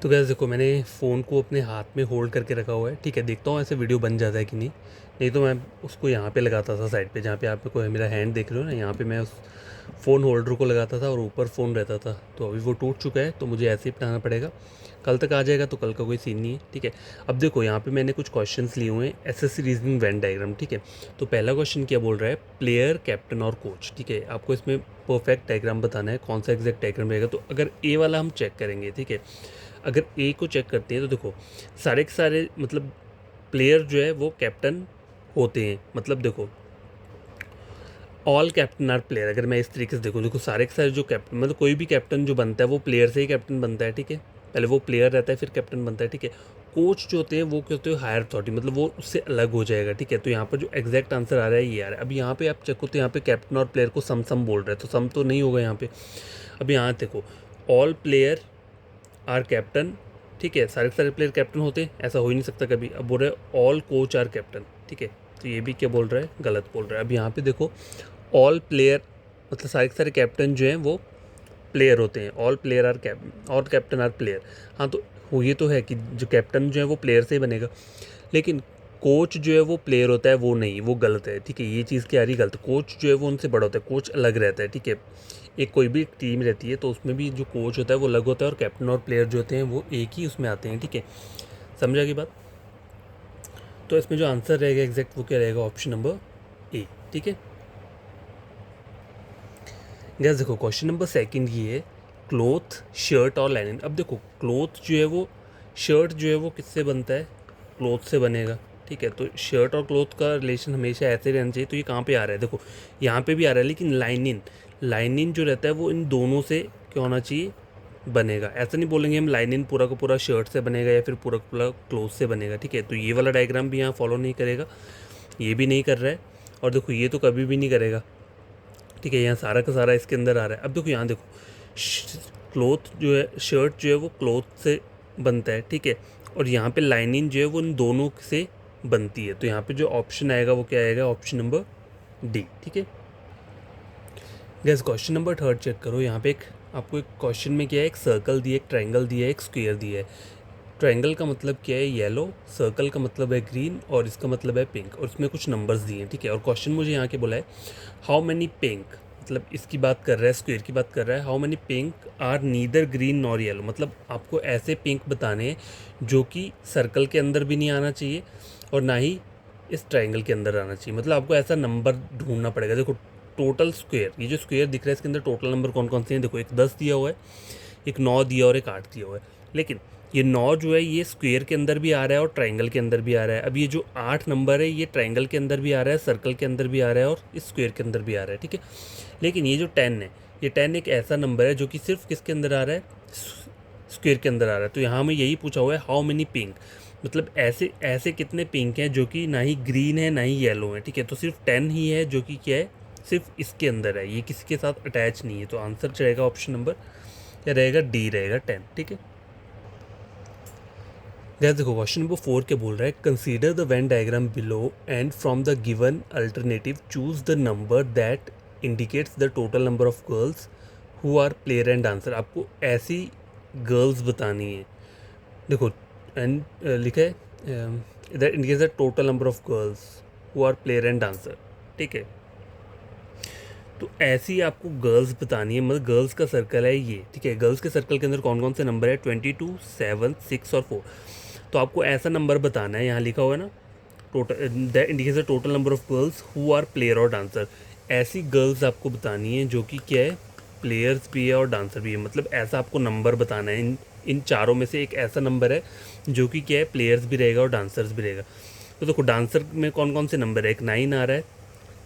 तो गाइस देखो, मैंने फ़ोन को अपने हाथ में होल्ड करके रखा हुआ है। ठीक है, देखता हूँ ऐसे वीडियो बन जाता है कि नहीं। नहीं तो मैं उसको यहाँ पे लगाता था साइड पे, जहाँ पे आप को मेरा हैंड देख रहे हो ना, यहाँ पे मैं उस फ़ोन होल्डर को लगाता था और ऊपर फ़ोन रहता था। तो अभी वो टूट चुका है, तो मुझे ऐसे ही बनाना पड़ेगा। कल तक आ जाएगा तो कल का कोई सीन नहीं है। ठीक है, अब देखो यहाँ पे मैंने कुछ क्वेश्चंस लिए हुए हैं, एसएससी रीजनिंग वेन डायग्राम। ठीक है, तो पहला क्वेश्चन क्या बोल रहा है, प्लेयर, कैप्टन और कोच। ठीक है, आपको इसमें परफेक्ट डायग्राम बताना है, कौन सा एग्जैक्ट डायग्राम रहेगा। तो अगर ए वाला हम चेक करेंगे, ठीक है, अगर ए को चेक करते हैं तो देखो सारे के सारे मतलब प्लेयर जो है वो कैप्टन होते हैं। मतलब देखो ऑल कैप्टन आर प्लेयर, अगर मैं इस तरीके से देखूँ, देखो सारे के सारे जो कैप्टन, मतलब कोई भी कैप्टन जो बनता है वो प्लेयर से ही कैप्टन बनता है। ठीक है, पहले वो प्लेयर रहता है फिर कैप्टन बनता है। ठीक है, कोच जो होते हैं वो क्या होते हैं, हायर अथॉरिटी, मतलब वो उससे अलग हो जाएगा। ठीक है, तो यहाँ पर जो एग्जैक्ट आंसर आ रहा है ये आ रहा है। अब यहाँ पे आप चेक हो तो यहाँ पे कैप्टन और प्लेयर को सम सम बोल रहे हैं, तो सम तो नहीं होगा यहाँ पे। अब यहाँ देखो ऑल प्लेयर आर कैप्टन। ठीक है, सारे के सारे प्लेयर कैप्टन होते हैं, ऐसा हो ही नहीं सकता कभी। अब बोल रहे हैं ऑल कोच आर कैप्टन। ठीक है, तो ये भी क्या बोल रहा है, गलत बोल रहा है। अब यहाँ पे देखो ऑल प्लेयर, मतलब सारे के सारे कैप्टन जो हैं वो प्लेयर होते हैं, ऑल प्लेयर आर और कैप्टन आर प्लेयर। हाँ, तो वो ये तो है कि जो कैप्टन जो है वो प्लेयर से ही बनेगा, लेकिन कोच जो है वो प्लेयर होता है, वो नहीं, वो गलत है। ठीक है, ये चीज़ क्या आ रही गलत, कोच जो है वो उनसे बड़ा होता है, कोच अलग रहता है। ठीक है, एक कोई भी टीम रहती है तो उसमें भी जो कोच होता है वो अलग होता है और कैप्टन और प्लेयर जो होते हैं वो एक ही उसमें आते हैं। ठीक है, समझा की बात। तो इसमें जो आंसर रहेगा एग्जैक्ट वो क्या रहेगा, ऑप्शन नंबर ए। ठीक है गैस, देखो क्वेश्चन नंबर सेकंड ये है, क्लोथ, शर्ट और लाइनिंग। अब देखो क्लोथ जो है वो, शर्ट जो है वो किससे बनता है, क्लोथ से बनेगा। ठीक है, तो शर्ट और क्लोथ का रिलेशन हमेशा ऐसे रहना चाहिए। तो ये कहाँ पे आ रहा है, देखो यहाँ पे भी आ रहा है, लेकिन लाइनिंग, लाइनिंग जो रहता है वो इन दोनों से क्या होना चाहिए, बनेगा। ऐसा नहीं बोलेंगे हम लाइनिंग पूरा का पूरा शर्ट से बनेगा या फिर पूरा का पूरा क्लोथ से बनेगा। ठीक है, तो ये वाला डायग्राम भी यहाँ फॉलो नहीं करेगा, ये भी नहीं कर रहा है, और देखो ये तो कभी भी नहीं करेगा। ठीक है, यहाँ सारा का सारा इसके अंदर आ रहा है। अब देखो यहाँ देखो क्लोथ जो है, शर्ट जो है वो क्लोथ से बनता है। ठीक है, और यहाँ पे लाइनिंग जो है वो इन दोनों से बनती है। तो यहाँ पे जो ऑप्शन आएगा वो क्या आएगा, ऑप्शन नंबर डी। ठीक है guess, question number third check करो। यहाँ पे एक आपको एक क्वेश्चन में क्या है, एक सर्कल दिया है, एक ट्रायंगल दिया है, एक स्क्वायर दिया है। ट्रायंगल का मतलब क्या है, येलो, सर्कल का मतलब है ग्रीन, और इसका मतलब है पिंक, और इसमें कुछ नंबर्स दिए हैं। ठीक है, और क्वेश्चन मुझे यहाँ के बोला है हाउ मैनी पिंक, मतलब इसकी बात कर रहा है, स्क्वायर की बात कर रहा है। How many pink are neither green nor yellow, मतलब आपको ऐसे पिंक बताने हैं जो कि सर्कल के अंदर भी नहीं आना चाहिए और ना ही इस ट्रायंगल के अंदर आना चाहिए। मतलब आपको ऐसा नंबर ढूंढना पड़ेगा। देखो टोटल स्क्वायर, ये जो स्क्वायर दिख रहा है इसके अंदर टोटल नंबर कौन कौन से हैं, देखो एक 10 दिया हुआ है, एक 9 दिया और एक 8 दिया हुआ है। लेकिन ये 9 जो है ये स्क्वायर के अंदर भी आ रहा है और ट्रायंगल के अंदर भी आ रहा है। अब ये जो 8 नंबर है ये ट्रायंगल के अंदर भी आ रहा है, सर्कल के अंदर भी आ रहा है और इस स्क्वायर के अंदर भी आ रहा है। ठीक है, लेकिन ये जो 10 है, ये 10 एक ऐसा नंबर है जो कि सिर्फ किसके अंदर आ रहा है, स्क्वायर के अंदर आ रहा है। तो यहाँ हमें यही पूछा हुआ है हाउ मेनी पिंक, मतलब ऐसे ऐसे कितने पिंक हैं जो कि ना ही ग्रीन है ना ही येलो है। ठीक है, तो सिर्फ 10 ही है जो कि क्या है, सिर्फ इसके अंदर है, ये किसी के साथ अटैच नहीं है। तो आंसर रहेगा ऑप्शन नंबर क्या रहेगा, डी रहेगा, 10। ठीक है गैस, देखो क्वेश्चन नंबर 4 क्या बोल रहा है, consider the Venn diagram below and from the given alternative choose the number that indicates the total number of girls who are player and dancer. आपको ऐसी गर्ल्स बतानी है, देखो एंड लिखा है that indicates the total number of girls who are player and dancer. ठीक है, तो ऐसी आपको गर्ल्स बतानी है, मतलब गर्ल्स का सर्कल है ये। ठीक है, गर्ल्स के सर्कल के अंदर कौन कौन से नंबर है, 22, 7, 6 और 4। तो आपको ऐसा नंबर बताना है, यहाँ लिखा हुआ है ना, total that indicates the total number of girls who are player और डांसर। ऐसी गर्ल्स आपको बतानी है जो कि क्या है, प्लेयर्स भी है और डांसर भी है। मतलब ऐसा आपको नंबर बताना है, इन चारों में से एक ऐसा नंबर है जो कि क्या है, प्लेयर्स भी रहेगा और डांसर्स भी रहेगा। तो देखो डांसर में कौन कौन से नंबर है, एक 9 आ रहा है,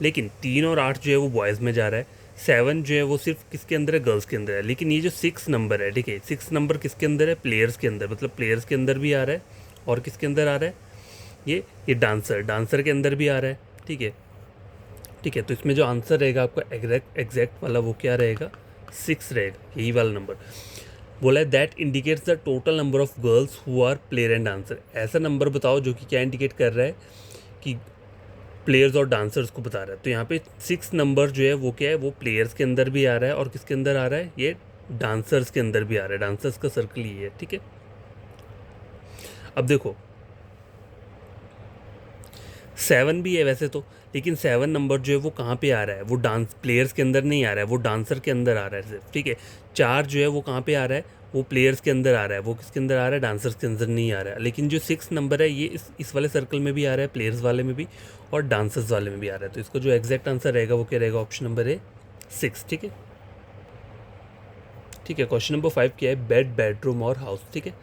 लेकिन 3 और 8 जो है वो बॉयज़ में जा रहा है। 7 जो है वो सिर्फ किसके अंदर है, गर्ल्स के अंदर है। लेकिन ये जो 6 नंबर है, ठीक है, 6 नंबर किसके अंदर है, प्लेयर्स के अंदर, मतलब प्लेयर्स के अंदर भी आ रहा है और किसके अंदर आ रहा है, ये डांसर, डांसर के अंदर भी आ रहा है। ठीक है, ठीक है, तो इसमें जो आंसर रहेगा आपका एग्जैक्ट एग्जैक्ट वाला वो क्या रहेगा, 6 रहेगा, यही वाला नंबर। बोला है that indicates the total number of girls who are player and dancer. ऐसा नंबर बताओ जो कि क्या इंडिकेट कर रहा है कि प्लेयर्स और डांसर्स को बता रहा है। तो यहाँ पे 6 नंबर जो है वो क्या है, वो प्लेयर्स के अंदर भी आ रहा है और किसके अंदर आ रहा है, ये डांसर्स के अंदर भी आ रहा है। डांसर्स का सर्कल ये है। ठीक है, अब देखो 7 भी है वैसे तो, लेकिन 7 नंबर जो है वो कहाँ पे आ रहा है, वो डांस प्लेयर्स के अंदर नहीं आ रहा है, वो डांसर के अंदर आ रहा है सिर्फ, ठीक है। 4 जो है वो कहाँ पे आ रहा है, वो प्लेयर्स के अंदर आ रहा है, वो किसके अंदर आ रहा है, डांसर्स के अंदर नहीं आ रहा है। लेकिन जो 6 नंबर है ये इस वाले सर्कल में भी आ रहा है, प्लेयर्स वाले में भी और डांसर्स वाले में भी आ रहा है। तो इसका जो एग्जैक्ट आंसर रहेगा वो क्या रहेगा, ऑप्शन नंबर है 6, ठीक है। ठीक है, क्वेश्चन नंबर 5 क्या है, बेड, बेडरूम और हाउस, ठीक है।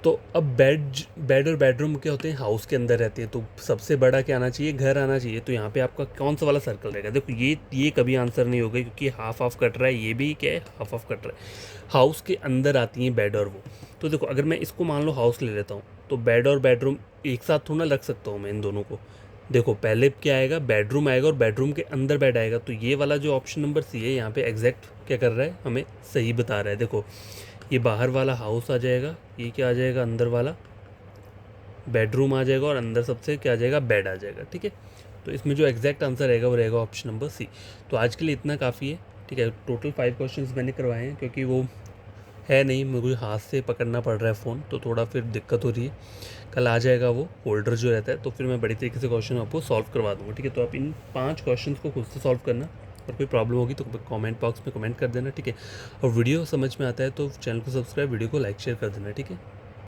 तो अब बेड और बेडरूम क्या होते हैं, हाउस के अंदर रहते हैं, तो सबसे बड़ा क्या आना चाहिए, घर आना चाहिए। तो यहाँ पे आपका कौन सा वाला सर्कल रहेगा, देखो ये कभी आंसर नहीं होगा क्योंकि हाफ हाफ कट रहा है, ये भी क्या है, हाफ हाफ कट रहा है। हाउस के अंदर आती हैं बेड और वो। तो देखो अगर मैं इसको मान लो हाउस ले लेता हूँ, तो बेड और बेडरूम एक साथ थोड़ा रख सकता हूँ मैं इन दोनों को। देखो पहले क्या आएगा, बेडरूम आएगा और बेडरूम के अंदर बेड आएगा। तो ये वाला जो ऑप्शन नंबर सी है यहाँ पे एग्जैक्ट क्या कर रहा है, हमें सही बता रहा है। देखो ये बाहर वाला हाउस आ जाएगा, ये क्या आ जाएगा, अंदर वाला बेडरूम आ जाएगा और अंदर सबसे क्या आ जाएगा, बेड आ जाएगा, ठीक है। तो इसमें जो एग्जैक्ट आंसर रहेगा वो रहेगा ऑप्शन नंबर सी। तो आज के लिए इतना काफ़ी है, ठीक है। टोटल 5 क्वेश्चंस मैंने करवाए हैं क्योंकि वो है नहीं, मुझे हाथ से पकड़ना पड़ रहा है फ़ोन, तो थोड़ा फिर दिक्कत हो रही है। कल आ जाएगा वो होल्डर जो रहता है, तो फिर मैं बड़ी तरीके से क्वेश्चन आपको सॉल्व करवा दूँगा, ठीक है। तो आप इन 5 क्वेश्चन को खुद से सॉल्व करना, और कोई प्रॉब्लम होगी तो कमेंट बॉक्स में कमेंट कर देना, ठीक है। और वीडियो समझ में आता है तो चैनल को सब्सक्राइब, वीडियो को लाइक शेयर कर देना, ठीक है।